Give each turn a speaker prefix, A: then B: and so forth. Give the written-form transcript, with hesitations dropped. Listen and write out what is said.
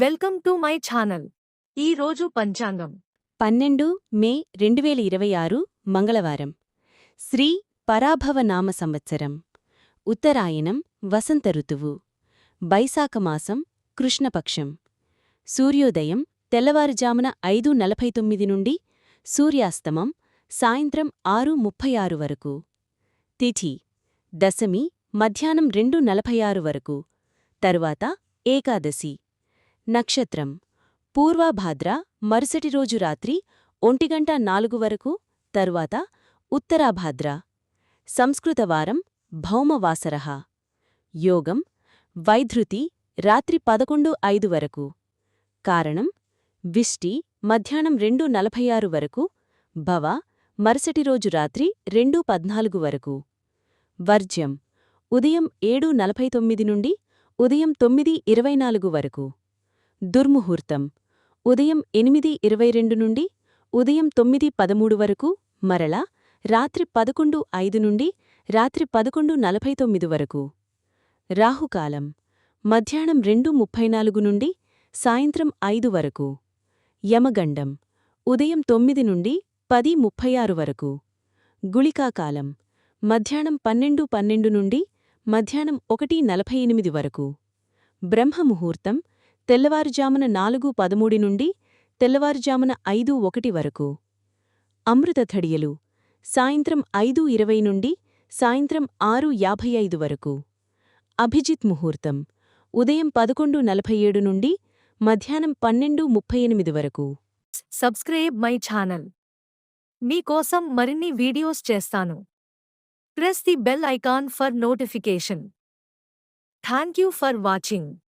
A: Welcome to my channel. ఈ రోజు పంచాంగం
B: 12 మే 2026 మంగళవారం. శ్రీ పరాభవనామ సంవత్సరం. ఉత్తరాయణం వసంత ఋతువు. బైశాఖమాసం కృష్ణపక్షం. సూర్యోదయం తెల్లవారుజామున 5:49 నుండి సూర్యాస్తమం సాయంత్రం 6:36 వరకు. తిథి దశమి మధ్యాహ్నం 2:46 వరకు. తరువాత ఏకాదశి. నక్షత్రం పూర్వాభాద్ర మరుసటి రోజు రాత్రి 1:04 వరకు. తరువాత ఉత్తరాభాద్ర. సంస్కృతవారం భౌమవాసరః. యోగం వైధృతి రాత్రి 11:05 వరకు. కారణం విష్టి మధ్యాహ్నం 2:46 వరకు. భవ మరుసటి రోజు రాత్రి 2:14 వరకు. వర్జ్యం ఉదయం 7:49 నుండి ఉదయం 9:24 వరకు. దుర్ముహూర్తం ఉదయం 8:22 నుండి ఉదయం 9:13 వరకు. మరలా రాత్రి 11:05 నుండి రాత్రి 11:49 వరకు. రాహుకాలం మధ్యాహ్నం 2:34 నుండి సాయంత్రం 5 వరకు. యమగండం ఉదయం 9 నుండి 10:36 వరకు. గుళికాకాలం మధ్యాహ్నం 12:12 నుండి మధ్యాహ్నం 1:48 వరకు. బ్రహ్మముహూర్తం తెల్లవారుజామున 4:13 నుండి తెల్లవారుజామున 5:01 వరకు. అమృత ఘడియలు సాయంత్రం 5:20 నుండి సాయంత్రం 6:55 వరకు. అభిజిత్ ముహూర్తం ఉదయం 11:47 నుండి మధ్యాహ్నం 12:38 వరకు.
A: Subscribe my channel. మీకోసం మరిన్ని వీడియోస్ చేస్తాను. Press the bell icon for notification. Thank you for watching.